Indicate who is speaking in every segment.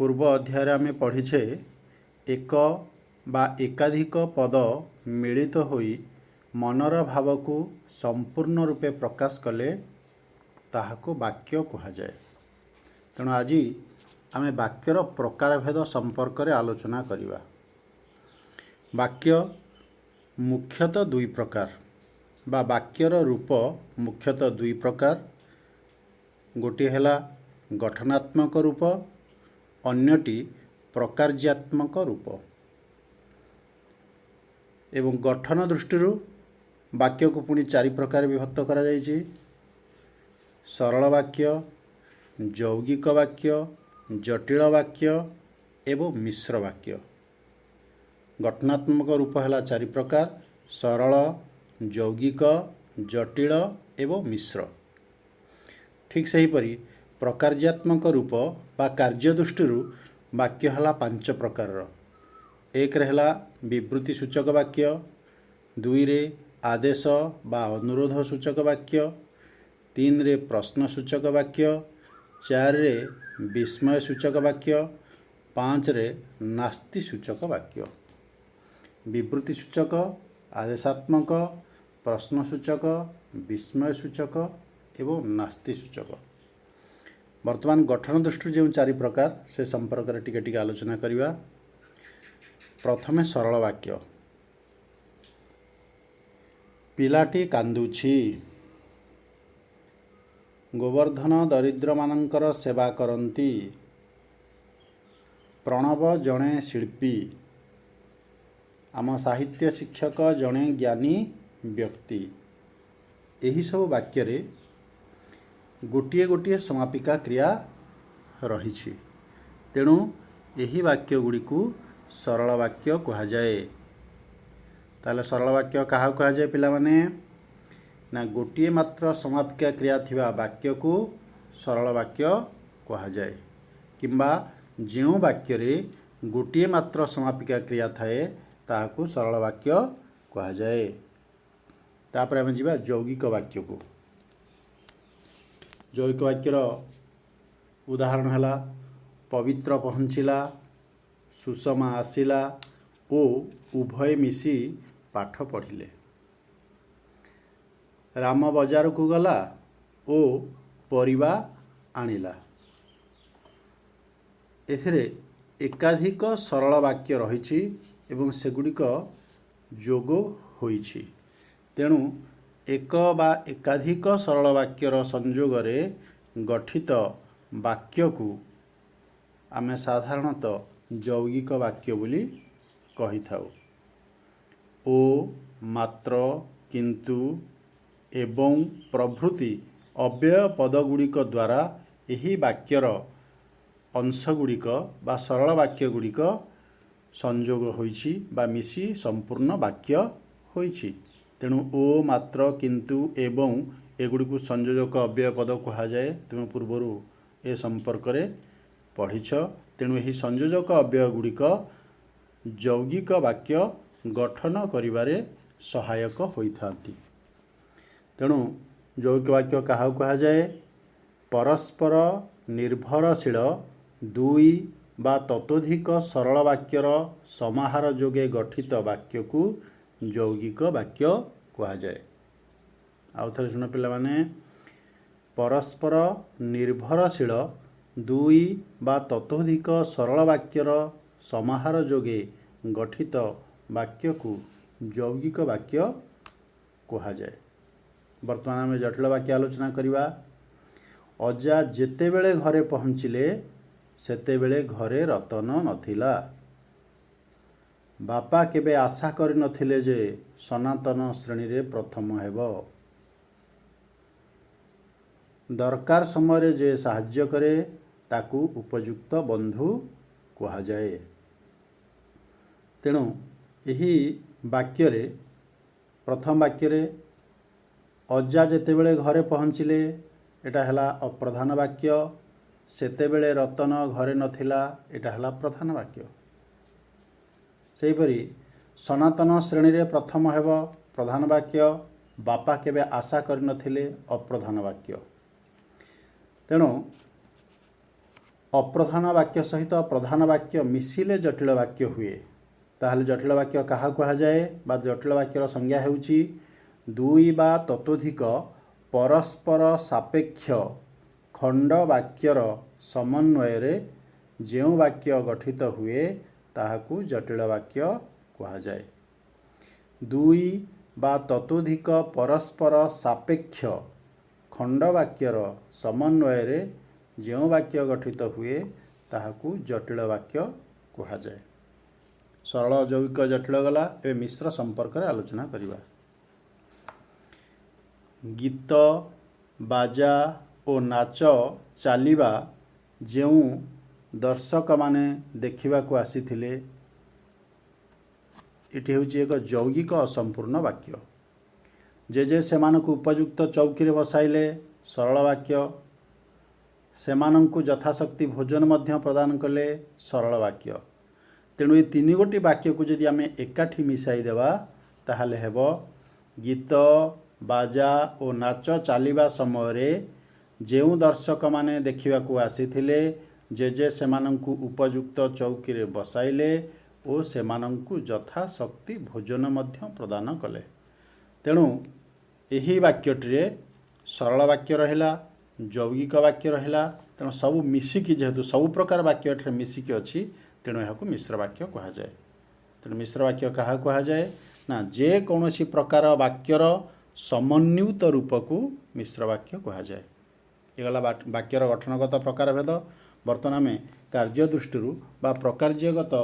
Speaker 1: पूर्व अध्याय आम पढ़ीछे एक बा एकाधिक पद मिलित होई मनर भाव को संपूर्ण रूपे प्रकाश कले ताहाको वाक्य कहा जाए। तेणु आज आम वाक्यर प्रकारभेद संपर्क रे आलोचना करिवा। वाक्य मुख्यतः दुई प्रकार बा वाक्यर रूप मुख्यतः दुई प्रकार। गोटे हैला गठनात्मक रूप, अन्यटी प्रकार्यात्मक रूप। एवं गठन दृष्टि वाक्य को पुणी चारि प्रकार विभक्त करा जायछि। सरल वाक्य, यौगिक वाक्य, जटिल वाक्य एवं मिश्र वाक्य। गठनात्मक रूप है चारि प्रकार: सरल, यौगिक, जटिल एवं मिश्र। ठीक सेहीपरि प्रकार्यात्मक रूप बा कार्य दृष्टि वाक्य है 5 प्रकार। एक है विवृत्ति सूचक वाक्य, दुई रे आदेश बा अनुरोध सूचक वाक्य, 3 रे प्रश्न सूचक वाक्य, 4 रे विस्मय सूचक वाक्य, 5 रे नास्ति सूचक वाक्य। विवृत्ति सूचक, आदेशात्मक, प्रश्न सूचक, विस्मय सूचक एवं नास्ति सूचक। वर्तमान गठन दृष्टि जो 4 प्रकार से संपर्क में टिके टिके आलोचना करिवा। प्रथमे सरल वाक्य। पिलाटी कांदुछि, गोवर्धन दरिद्र मानंकर सेवा करती, प्रणव जड़े शिल्पी, आम साहित्य शिक्षक जड़े ज्ञानी व्यक्ति। यही सब वाक्य रे गोटे गोटे समापिका क्रिया रही। तेणु यही वाक्य गुड़ी को सरल वाक्य कहा जाए। ताले सरल वाक्य कहा कहा जाए पिला माने ना गोटे मात्र समापिका क्रिया थिबा वाक्य को सरल वाक्य कहा जाए, किंबा जो वाक्य रे गोटे मात्र समापिका क्रिया थाए ताहाको सरल वाक्य कहा जाए। तापर आम जीवा यौगिक वाक्य को। यौगिक वाक्यर उदाहरण है पवित्र पहुँचला, सुषमा आसिला ओ उभय मिसी पाठ पढ़िले। राम बजार को गला ओ परिबा आनिला। एथिरे एकाधिक सरल वाक्य रही एवं सेगुड़िक जोग होइछि। तेणु एक बा एकाधिक सरल वाक्यर संयोग रे गठित वाक्य को आमे साधारणतः यौगिक वाक्य बोली कहि थाउ। ओ, मात्र, किंतु एवं प्रभृति अव्यय पदगुड़िक द्वारा यही वाक्यर अंशगुड़िक बा सरल वाक्य गुड़िक संयोग होइछि बा मिसी संपूर्ण वाक्य होइछि। तेणु ओ, मात्र, किंतु एवं एगुड़ी संयोजक अव्यय पद कहा जाए। तुम पूर्वरु ए संपर्क रे पढ़िछ। तेणु यही संयोजक अव्यय गुड़िक यौगिक वाक्य गठन करिबारे सहायक होइथांती। तेणु यौगिक वाक्य कहा कहा जाए? परस्पर निर्भरशील दुई बा ततोधिक सरल वाक्यर समाहार जोगे गठित वाक्य को यौगिक वाक्य कहा जाए। आउ थे शुण पिला माने, परस्पर निर्भरशील दुई बा ततोधिक सरल वाक्यर समाहार जोगे गठित वाक्य को यौगिक वाक्य कहा जाए। वर्तमान आम जटिल वाक्य आलोचना करिवा। अजा जेतेबेले घरे पहुँचिले सेतेबेले घरे रतन नथिला। बापा केबे आशा करि नथिले जे सनातन श्रेणी रे प्रथम हेब। दरकार समय जे साहाय्य करे ताकू उपयुक्त बंधु कहा जाए। तेणु यही वाक्य रे प्रथम वाक्य रे अजा जेतेबेले घरे पहुँचिले एटा हला अप्रधान वाक्य, सेतेबेले रतन घरे नथिला एटा हला प्रधान वाक्य। सेहीपरि सनातन श्रेणी रे प्रथम हेब प्रधान वाक्य, बापा केबे आशा करि नथिले अप्रधान वाक्य। तेणु अप्रधान वाक्य सहित प्रधान वाक्य मिसिले जटिल वाक्य हुए ताहले जटिल वाक्य क्या कहुए बा जटिल वाक्यर संज्ञा हेउची दुई बा ततोधिक परस्पर सापेक्ष खंड वाक्यर समन्वय रे जो वाक्य गठित हुए ताहाकू जटिल वाक्य कहुए। दुई बा ततोधिक परस्पर सापेक्ष खंड वाक्यर समन्वय रे जो वाक्य गठित हुए ताहाकू जटिल वाक्य कहुए। सरल जौगिक जटिल गला ए मिश्र संपर्क रे आलोचना करिबा। गीत बाजा और नाच चलिबा जो दर्शक माने देखिबा को आसीथिले इटी होची एक यौगिक असंपूर्ण वाक्य। जे सेमानकु उपयुक्त चौकी रे बसाइले सरल वाक्य, सेमानंकु यथाशक्ति भोजन मध्य प्रदान कले सरल वाक्य। तेणु ये तीन गोटी वाक्य को जदि आम एकाठी मिसाई देवा ताहले हेबो गीत बाजा और नाच चलिबा समय रे जो दर्शक माने देखिबा को आसीथिले जे सेमानंकु उपयुक्त चौकी रे बसाइले और सेमानंकु यथाशक्ति भोजन मध्य प्रदान कले। तेणु यही वाक्यटी सरल वाक्य रहिला, यौगिक वाक्य रहिला। तेणु सब मिसिकी जेहेतु सब प्रकार वाक्य एठारे मिसिकी अछि तेणु यहाँ मिश्र वाक्य कहुए। तेणु मिश्र वाक्य क्या कहुए ना जे कौनसी प्रकार वाक्यर समन्वित रूप को मिश्र वाक्य कहुए। ये गला वाक्यर गठनगत प्रकार भेद। बर्तमान आम कार्य दृष्टि बा प्रकार्यगत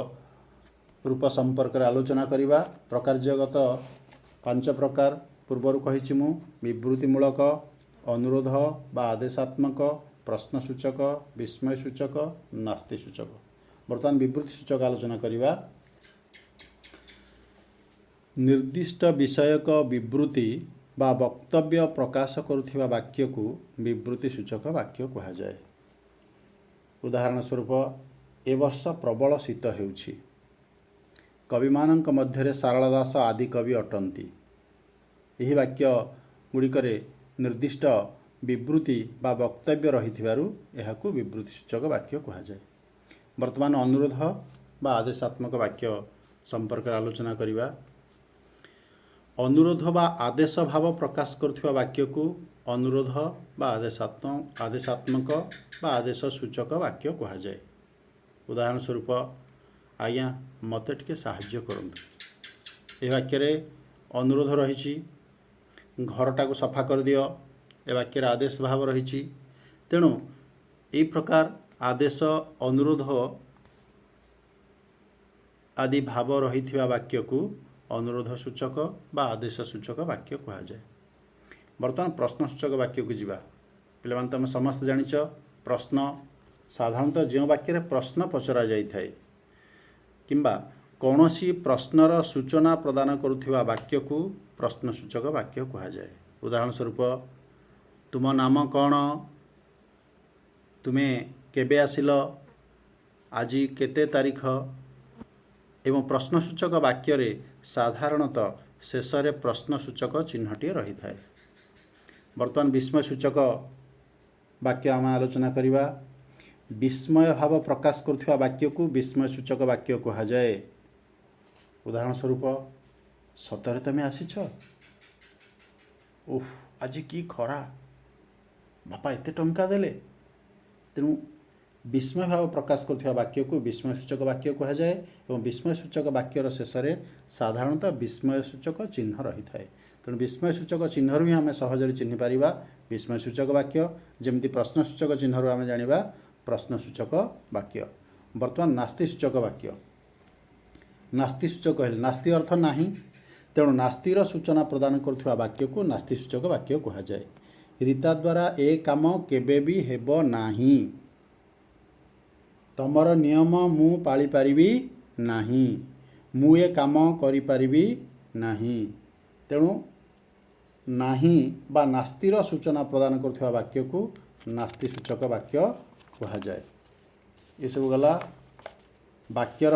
Speaker 1: रूप संपर्क आलोचना करिबा। प्रकार्यगत 5 प्रकार पूर्वर कहिछि मु विवृत्तिमूलक, अनुरोध बा आदेशात्मक, प्रश्नसूचक, विस्मयसूचक, नास्तिसूचक। बर्तमान विवृत्तिसूचक आलोचना करिबा। निर्दिष्ट विषयक विवृत्ति बा वक्तव्य प्रकाश करुथिबा वाक्य को विवृत्तिसूचक वाक्य कहुए। उदाहरण स्वरूप ए वर्ष प्रबल शीत हेउछि। कविमानंक मध्यरे सारला दास आदि कवि अटंती। यही वाक्य गुड़िकरे निर्दिष्ट विवृत्ति बा वक्तव्य रहिथिबारु एहाकू विवृत्तिसूचक वाक्य कहुए। वर्तमान अनुरोध बा आदेशात्मक वाक्य संपर्क आलोचना करिबा। अनुरोध बा आदेश भाव प्रकाश करुथिबा वाक्य को अनुरोध बा आदेशात्मक बा आदेश सूचक वाक्य कहुए। उदाहरण स्वरूप आज्ञा मते टिके साहाय्य करंतु। ए वाक्य रे अनुरोध रहिछि घरटा को सफा कर दियो। ए वाक्य रे आदेश भाव रहिछि। तेणु ए प्रकार आदेश अनुरोध आदि भाव रहिथिबा वाक्य को अनुरोध सूचक बा आदेश सूचक वाक्य कहुए। वर्तमान प्रश्नसूचक वाक्य को जीवा। पिले माने तुम समस्त जानिच प्रश्न साधारणतः जो वाक्य रे प्रश्न पचरा जाई थाए किंबा कौनसी प्रश्नर सूचना प्रदान करुथिबा वाक्य को प्रश्नसूचक वाक्य कहुए। उदाहरण स्वरूप तुम नाम कौन, तुमे केबे आसिल, आज केते तारीख। एवं प्रश्नसूचक वाक्य रे साधारणतः शेष रे प्रश्नसूचक चिन्हटी रही थाए। वर्तमान विस्मयसूचक वाक्य आम आलोचना करिबा। विस्मय भाव प्रकाश करुथिबा वाक्य को विस्मयसूचक वाक्य कहुए। उदाहरण स्वरूप सतरे तमे आसीछ, उफ आज की खरा, बापा एते टंका देले। तेणु विस्मय भाव प्रकाश करुथिबा वाक्य को विस्मयसूचक वाक्य कहुए। और विस्मयसूचक वाक्यर शेष में साधारणतः विस्मयसूचक चिन्ह रही थाए। तेणु विस्मयसूचक चिन्ह ही आम सहजरे चिन्ह पारिबा विस्मयसूचक वाक्य। जमती प्रश्नसूचक चिन्ह आम जानिबा प्रश्नसूचक वाक्य। वर्तमान नास्तिसूचक वाक्य। नास्तिसूचक कहले नास्ति अर्थ नाही। तेणु नास्तिर सूचना प्रदान करुथिबा वाक्य को नास्तिसूचक वाक्य कहुए। रीता द्वारा ए काम केबे भी हेबो नाही। तमर नियम मु पाली पारिबी नाही। मु ए काम करि पारिबी नाही। तेणु नाही बा नास्तिर सूचना प्रदान करुथिबा वाक्य को नास्तिसूचक वाक्य कहुए। ये सब गला वाक्यर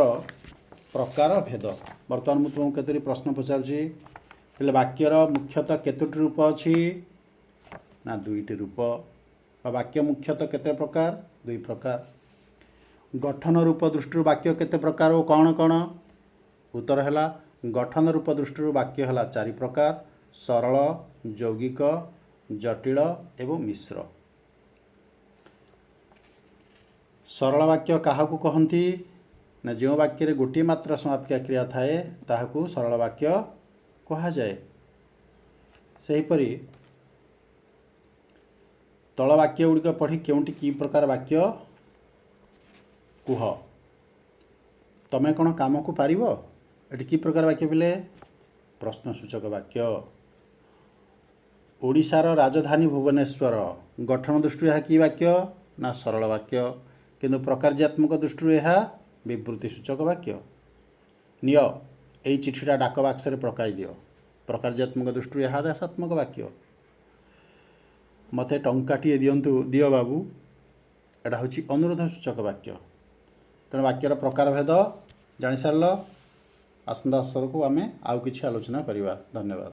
Speaker 1: प्रकार भेद। वर्तमान मुझे तुमको केतोटी प्रश्न पचारुछि। हेले वाक्यर मुख्यतः केतोटी रूप अछि ना दुईटी रूप। वाक्य मुख्यतः केते प्रकार? 2 प्रकार। गठन रूप दृष्टि वाक्य केते प्रकार और कौन कौन? उत्तर है गठन रूप दृष्टि वाक्य है 4 प्रकार: सरल, यौगिक, जटिल एवं मिश्र। सरल वाक्य क्या कहती ना? जो वाक्य रे गोटे मात्र समापिका क्रिया थाए ताहाकू सरल वाक्य कहा जाए। सेहीपरि तल वाक्य गुड़िक पढ़ी केउंटी की प्रकार वाक्य कुह। तमें कौन काम को पारिब? एटी की प्रकार वाक्य बोले? प्रश्नसूचक वाक्य। ओडिशार राजधानी भुवनेश्वर, गठन दृष्टि यह कि वाक्य ना? सरल वाक्य। किंतु प्रकार्यात्मक दृष्टि यह विवृत्ति सूचक वाक्य। निय एई चिठीटा डाक बाक्स रे पकाई दियो, प्रकार्यात्मक दृष्टि यह आदेशात्मक वाक्य। मते टंकाटिए दियंतु दियो बाबू, एटा होची अनुरोध सूचक वाक्य। तेणु वाक्यर प्रकार भेद जानी सारल। आसंता स्तर को आमे आउ किछि आलोचना करिबा। धन्यवाद।